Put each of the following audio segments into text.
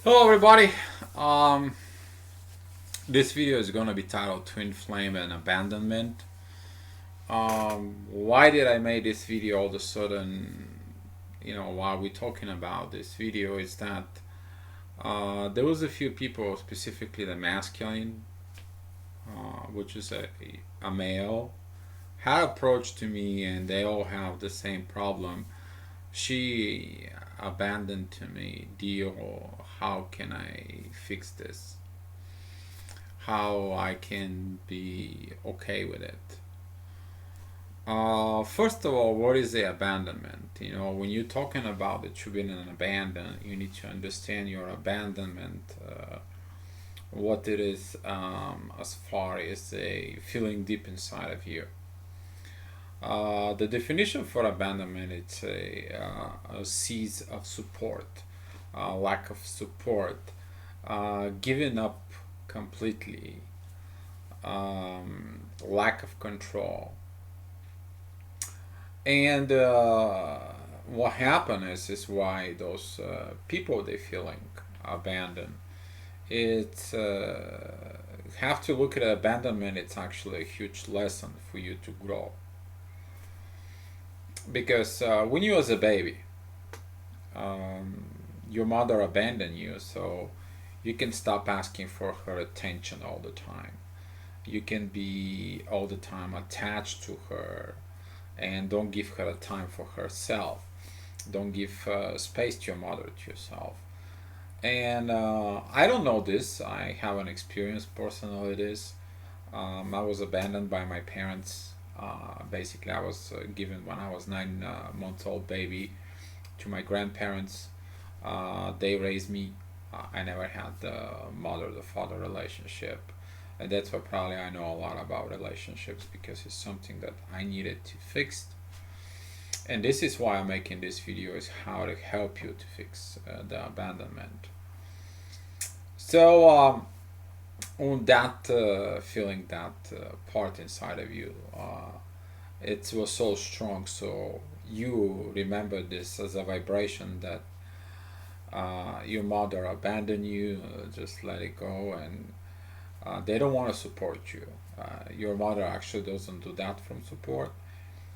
Hello everybody. Um, this video is going to be titled Twin Flame and Abandonment. Why did I make this video all of a sudden? While we're talking about this video, is that there was a few people, specifically the masculine, which is a male, had approached to me, and they all have the same problem. She abandoned to me. Deal. How can I fix this? How I can be okay with it. First of all, what is the abandonment? When you're talking about that you've been an abandoned, you need to understand your abandonment, what it is, as far as a feeling deep inside of you. The definition for abandonment, it's a cease of support, lack of support, giving up completely, lack of control. And what happened is why those people they feeling abandoned. It's have to look at abandonment. It's actually a huge lesson for you to grow because when you was a baby, um, your mother abandoned you, so you can stop asking for her attention all the time. You can be all the time attached to her and don't give her a time for herself. Don't give space to your mother, to yourself. And I don't know this. I haven't experienced personally this. I was abandoned by my parents. Basically, I was given when I was 9 months old baby to my grandparents. They raised me. I never had the mother the father relationship, and that's why probably I know a lot about relationships because it's something that I needed to fix. And this is why I'm making this video is how to help you to fix the abandonment. So on that feeling, that part inside of you, it was so strong. So you remember this as a vibration that your mother abandoned you, just let it go, and they don't want to support you. Your mother actually doesn't do that from support.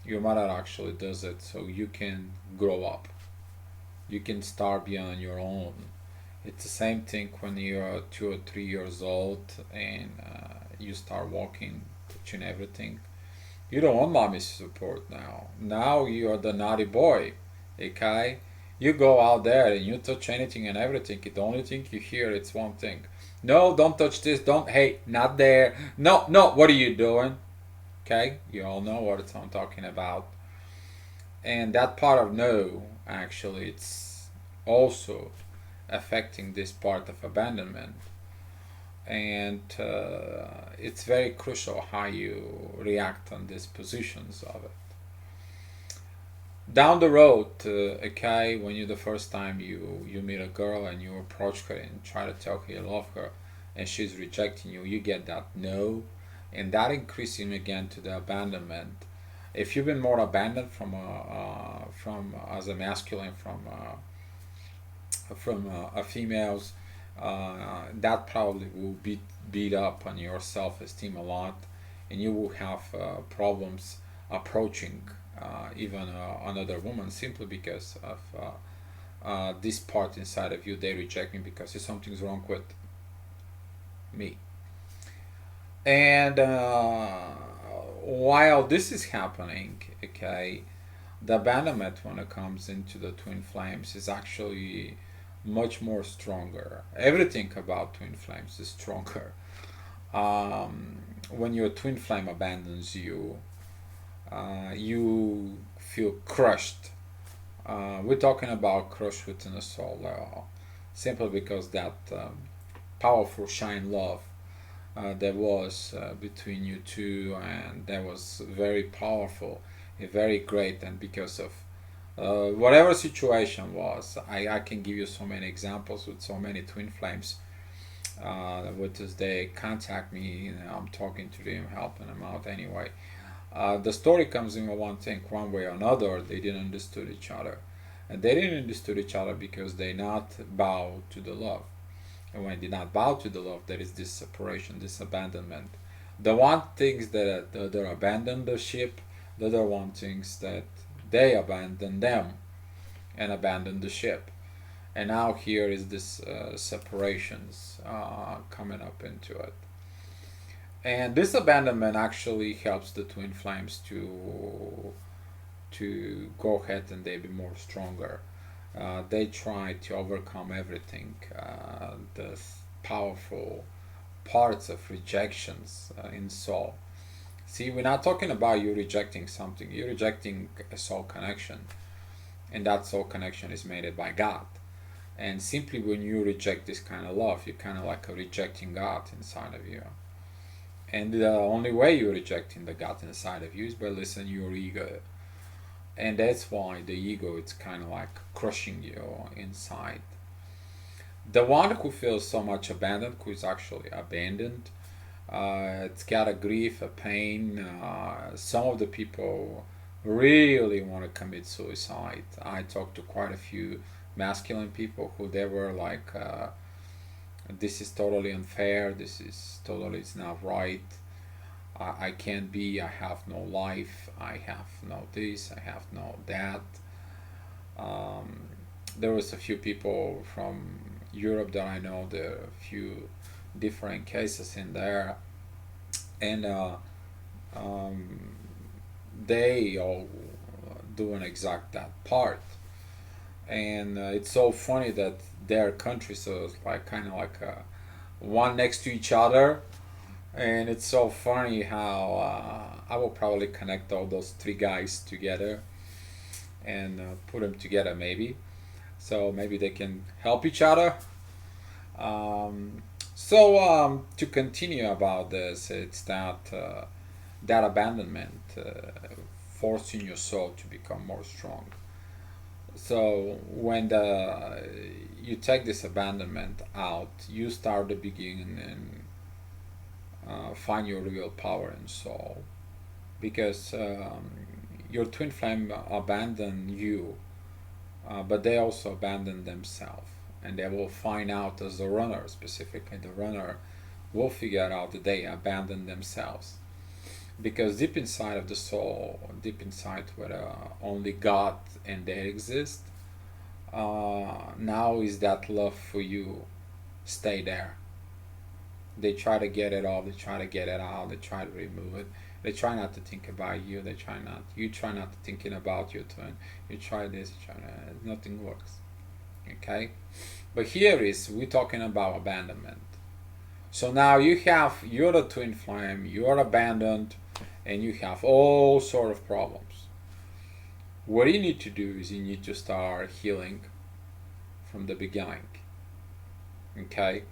Your mother actually does it so you can grow up. You can start being on your own. It's the same thing when you're 2 or 3 years old and you start walking, touching everything. You don't want mommy's support now. Now you're the naughty boy, okay? You go out there and you touch anything and everything. The only thing you hear it's one thing. No, don't touch this. Don't. Hey, not there. No, no. What are you doing? Okay, you all know what I'm talking about. And that part of no, actually, it's also affecting this part of abandonment. And it's very crucial how you react on these positions of it. Down the road, okay, when you the first time you meet a girl and you approach her and try to tell her you love her, and she's rejecting you, you get that no, and that increasing again to the abandonment. If you've been more abandoned from as a masculine from a female's, that probably will beat up on your self-esteem a lot, and you will have problems approaching even another woman simply because of this part inside of you. They reject me because there's something's wrong with me. And while this is happening, okay, the abandonment when it comes into the twin flames is actually much more stronger. Everything about twin flames is stronger. When your twin flame abandons you, you feel crushed. We're talking about crushed within the soul level, simply because that powerful shine love there was between you two, and that was very powerful, very great, and because of whatever situation was, I can give you so many examples with so many twin flames. With this, they contact me, I'm talking to them, helping them out anyway. The story comes in one thing, one way or another, they didn't understood each other. And they didn't understand each other because they not bow to the love. And when they not bow to the love, there is this separation, this abandonment. The one thinks that the other abandoned the ship, the other one thinks that they abandoned them and abandoned the ship. And now here is this separations coming up into it. And this abandonment actually helps the twin flames to go ahead and they be more stronger. They try to overcome everything, the powerful parts of rejections in soul. See, we're not talking about you rejecting something. You're rejecting a soul connection, and that soul connection is made by God. And simply when you reject this kind of love, you're kind of like rejecting God inside of you. And the only way you're rejecting the God inside of you is by listening to your ego. And that's why the ego is kind of like crushing you inside. The one who feels so much abandoned, who is actually abandoned, it's got a grief, a pain. Some of the people really want to commit suicide. I talked to quite a few masculine people who they were like, this is totally unfair, this is totally, it's not right. I can't be, I have no life, I have no this, I have no that. There was a few people from Europe that I know, there are a few different cases in there, and they all doing exact that part. And it's so funny that their countries are like kind of like one next to each other, and it's so funny how I will probably connect all those three guys together and put them together maybe, so maybe they can help each other. To continue about this, it's that abandonment forcing your soul to become more strong. So when you take this abandonment out, you start to begin and find your real power and soul, because your twin flame abandon you, but they also abandon themselves, and they will find out as the runner, specifically the runner, will figure out that they abandon themselves, because deep inside of the soul, deep inside where only God and they exist, now is that love for you stay there. They try to get it off, they try to get it out, they try to remove it, they try not to think about you, you try not to thinking about your twin, you try this, you try nothing works. Okay, but here is we're talking about abandonment. So now you're the twin flame, you're abandoned, and you have all sort of problems. What you need to do is you need to start healing from the beginning. Okay,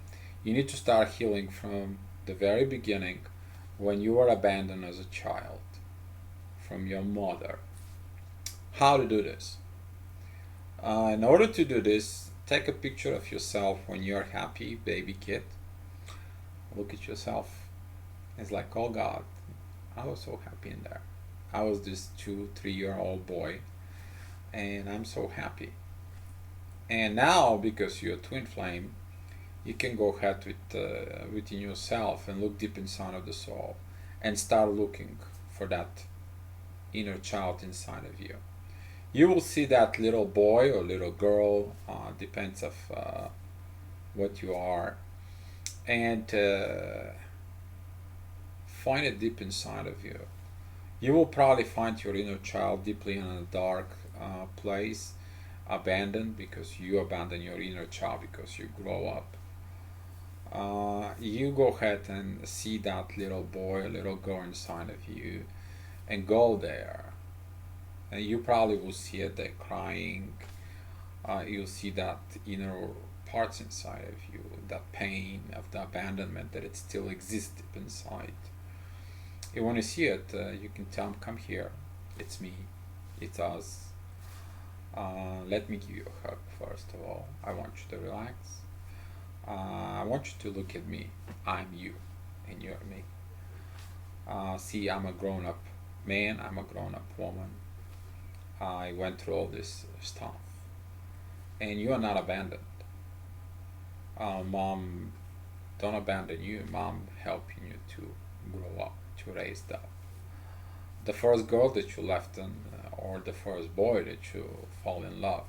you need to start healing from the very beginning, when you were abandoned as a child from your mother. How to do this? In order to do this, take a picture of yourself when you're happy, baby kid. Look at yourself. It's like, oh God, I was so happy in there. I was this 2, 3 year old boy, and I'm so happy. And now, because you're a twin flame, you can go ahead within yourself and look deep inside of the soul, and start looking for that inner child inside of you. You will see that little boy or little girl, depends of what you are, and find it deep inside of you. You will probably find your inner child deeply in a dark place, abandoned, because you abandon your inner child because you grow up. You go ahead and see that little boy or little girl inside of you, and go there. And you probably will see it, they're crying. You'll see that inner parts inside of you, that pain of the abandonment that it still exists deep inside. And when you see it, you can tell them, come here, it's me, it's us. Let me give you a hug first of all. I want you to relax. I want you to look at me. I'm you, and you're me. See, I'm a grown-up man, I'm a grown-up woman. I went through all this stuff. and you are not abandoned. Mom don't abandon you. Mom helping you to grow up, to raise up. The first girl that you left in, or the first boy that you fall in love,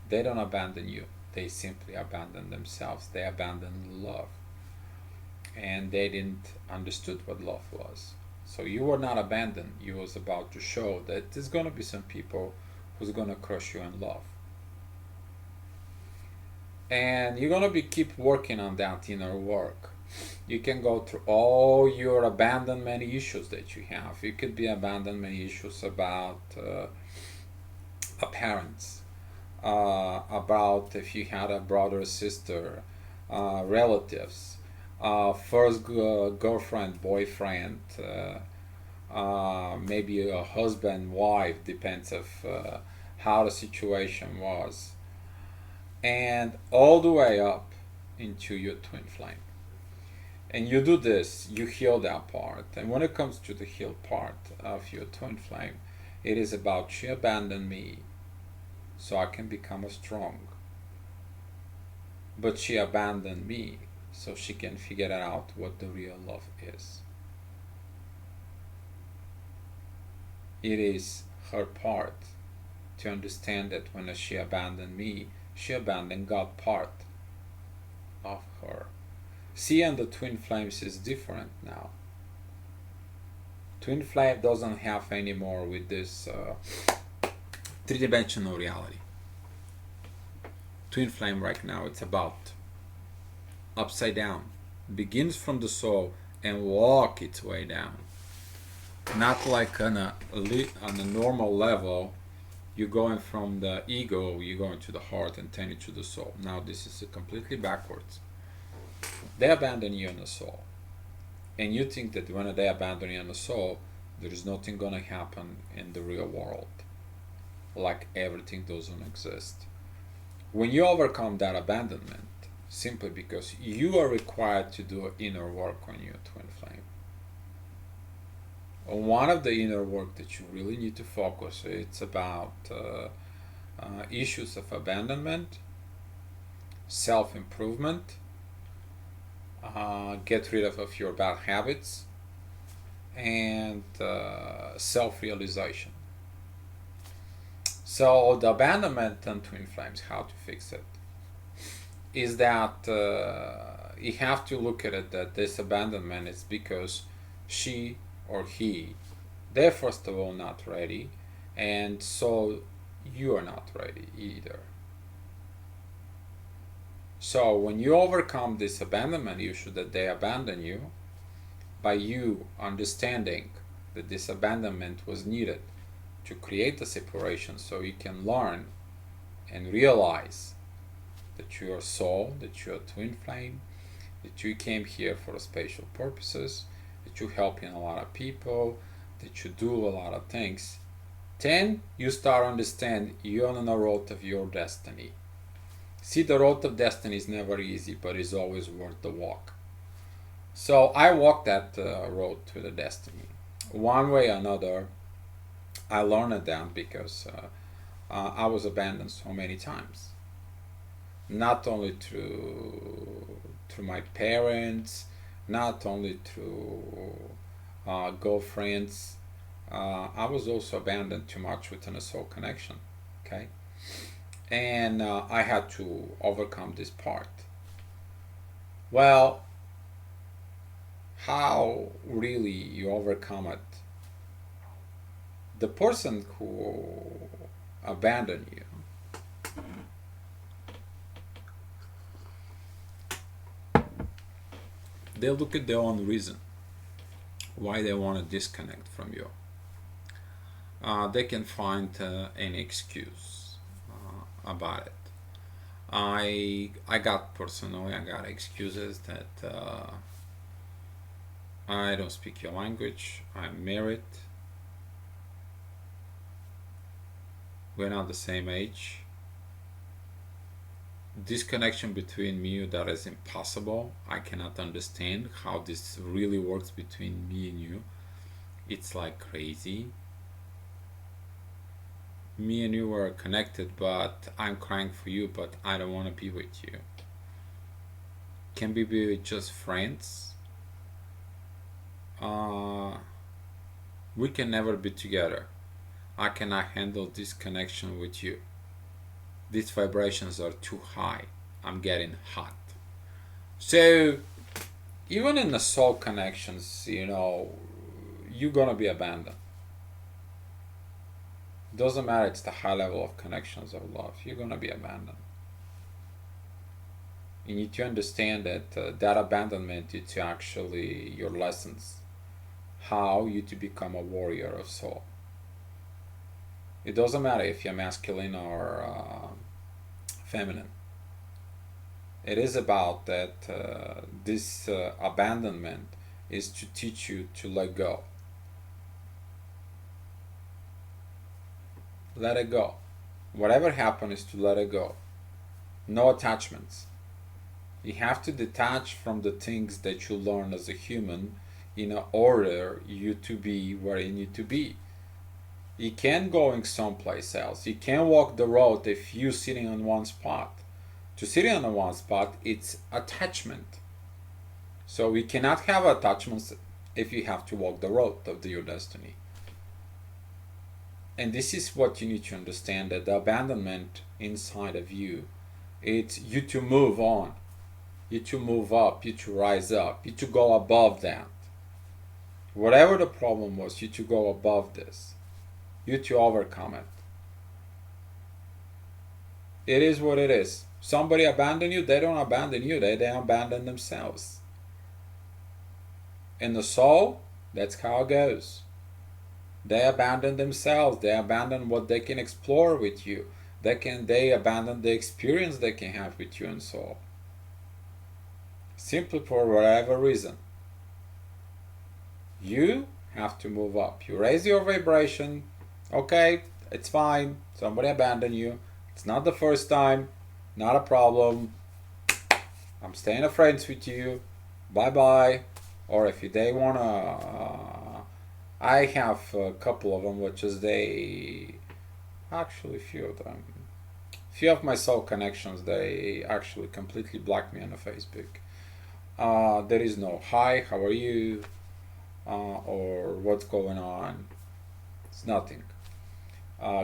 they don't abandon you. They simply abandon themselves. They abandon love, and they didn't understood what love was. So you were not abandoned. You was about to show that there's gonna be some people who's gonna crush you in love, and you're gonna be keep working on that inner work. You can go through all your abandonment issues that you have. It could be abandonment issues about parents, about if you had a brother or sister, relatives, first girlfriend, boyfriend, maybe a husband, wife, depends of how the situation was, and all the way up into your twin flame. And you do this, you heal that part. And when it comes to the healed part of your twin flame, it is about she abandoned me so I can become a strong. But she abandoned me so she can figure out what the real love is. It is her part to understand that when she abandoned me, she abandoned God part of her. See, and the twin flames is different now. Twin flame doesn't have anymore with this three-dimensional reality. Twin flame right now, it's about upside down. Begins from the soul and walk its way down. Not like on a normal level, you're going from the ego, you're going to the heart and turning to the soul. Now this is completely backwards. They abandon you in the soul. And you think that when they abandon you in the soul, there is nothing going to happen in the real world. Like everything doesn't exist. When you overcome that abandonment, simply because you are required to do inner work on your twin flame. One of the inner work that you really need to focus, it's about issues of abandonment, self-improvement, get rid of your bad habits, and self-realization. So the abandonment and twin flames, how to fix it, is that you have to look at it that this abandonment is because she or he, they're first of all not ready, and so you are not ready either. So when you overcome this abandonment issue that they abandon you, by you understanding that this abandonment was needed to create a separation so you can learn and realize that you are soul, that you are twin flame, that you came here for special purposes, that you're helping a lot of people, that you do a lot of things, then you start understand you're on the road of your destiny. See, the road of destiny is never easy, but it's always worth the walk. So I walked that road to the destiny. One way or another, I learned that because I was abandoned so many times. Not only through my parents, not only through girlfriends. I was also abandoned too much within a soul connection. Okay, and I had to overcome this part. Well, how really you overcome it? The person who abandoned you, they look at their own reason why they want to disconnect from you. They can find any excuse about it. I got personally, I got excuses that I don't speak your language, I'm married, we're not the same age. This connection between me and you, that is impossible. I cannot understand how this really works between me and you. It's like crazy. Me and you are connected, but I'm crying for you, but I don't want to be with you. Can we be with just friends? Uh, we can never be together. I cannot handle this connection with you. These vibrations are too high. I'm getting hot. So, even in the soul connections, you're gonna be abandoned. Doesn't matter, it's the high level of connections of love. You're gonna be abandoned. You need to understand that that abandonment is actually your lessons. How you to become a warrior of soul. It doesn't matter if you're masculine or feminine. It is about that this abandonment is to teach you to let go. Let it go. Whatever happened is to let it go. No attachments. You have to detach from the things that you learn as a human in order you to be where you need to be. You can't going someplace else. You can't walk the road if you're sitting on one spot. To sitting on one spot, it's attachment. So we cannot have attachments if you have to walk the road of your destiny. And this is what you need to understand, that the abandonment inside of you, it's you to move on, you to move up, you to rise up, you to go above that. Whatever the problem was, you to go above this, you to overcome it. It is what it is. Somebody abandon you, they don't abandon you, they abandon themselves. In the soul, that's how it goes. They abandon themselves. They abandon what they can explore with you. They abandon the experience they can have with you in soul. Simply for whatever reason. You have to move up. You raise your vibration. Okay, it's fine. Somebody abandoned you. It's not the first time. Not a problem. I'm staying friends with you. Bye bye. Or if they wanna. I have a couple of them, which is actually a few of them. Few of my soul connections, they actually completely blocked me on the Facebook. There is no hi, how are you, or what's going on. It's nothing.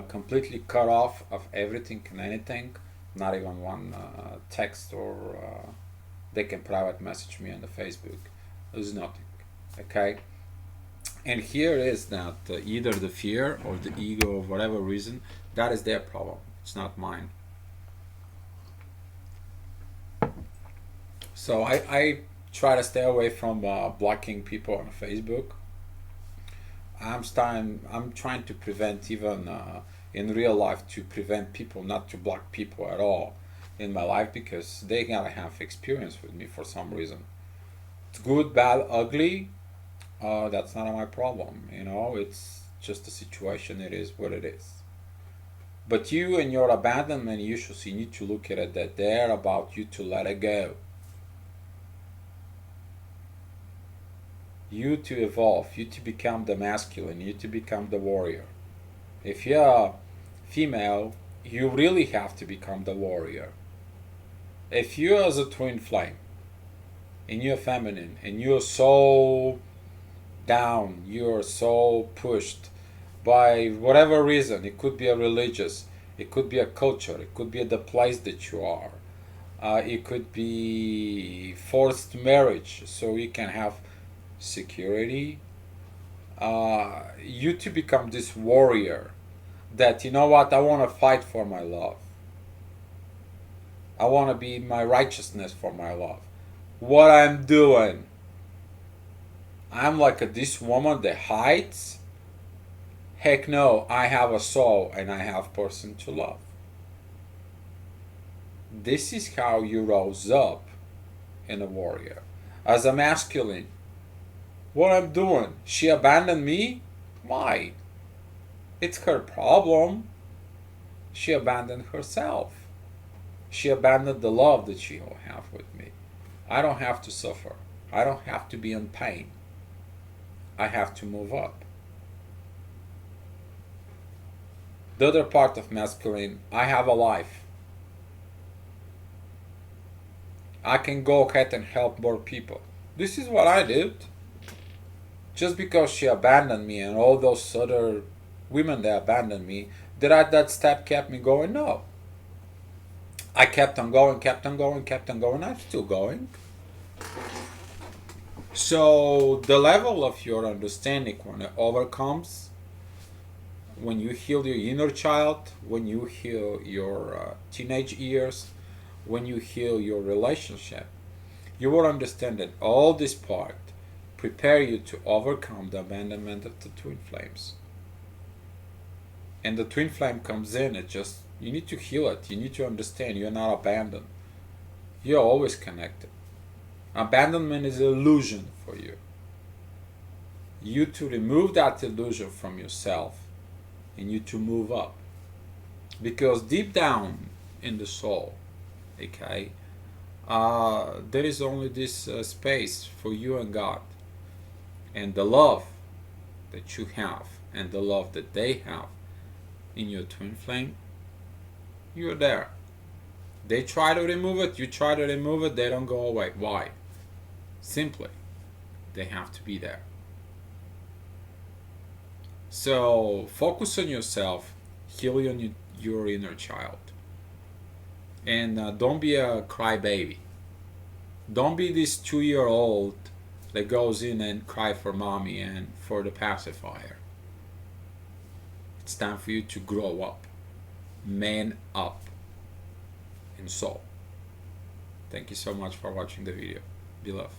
Completely cut off of everything and anything. Not even one text or they can private message me on the Facebook. There's nothing. Okay. And here is that either the fear or the ego, or whatever reason, that is their problem. It's not mine. So I try to stay away from blocking people on Facebook. I'm trying to prevent, even in real life, to prevent people not to block people at all in my life, because they gotta have experience with me for some reason. It's good, bad, ugly. That's not my problem. It's just a situation. It is what it is. But you and your abandonment issues, you need to look at it that they're about you to let it go. You to evolve, you to become the masculine, you to become the warrior. If you're female, you really have to become the warrior. If you're as a twin flame, and you're feminine, and you're so down, you're so pushed by whatever reason, it could be a religious, it could be a culture, it could be the place that you are, it could be forced marriage so you can have security, you to become this warrior that, you know what, I want to fight for my love, I want to be my righteousness for my love. What I'm doing, I'm like this woman that hides. Heck no, I have a soul and I have person to love. This is how you rose up in a warrior. As a masculine, what I'm doing, she abandoned me? Why? It's her problem. She abandoned herself. She abandoned the love that she will have with me. I don't have to suffer. I don't have to be in pain. I have to move up. The other part of masculine, I have a life. I can go ahead and help more people. This is what I did. Just because she abandoned me and all those other women that abandoned me, did I that step kept me going? No. I kept on going, kept on going, kept on going. I'm still going. So the level of your understanding when it overcomes, when you heal your inner child, when you heal your teenage years, when you heal your relationship, you will understand that all this part prepare you to overcome the abandonment of the twin flames. And the twin flame comes in, it just, you need to heal it. You need to understand you're not abandoned. You're always connected. Abandonment is an illusion for you. You to remove that illusion from yourself and you to move up. Because deep down in the soul, okay, there is only this space for you and God. And the love that you have and the love that they have in your twin flame, you're there. They try to remove it, you try to remove it, they don't go away. Why? Simply, they have to be there. So focus on yourself, heal your inner child. And don't be a crybaby. Don't be this 2-year-old that goes in and cry for mommy and for the pacifier. It's time for you to grow up. Man up in soul. Thank you so much for watching the video. Be loved.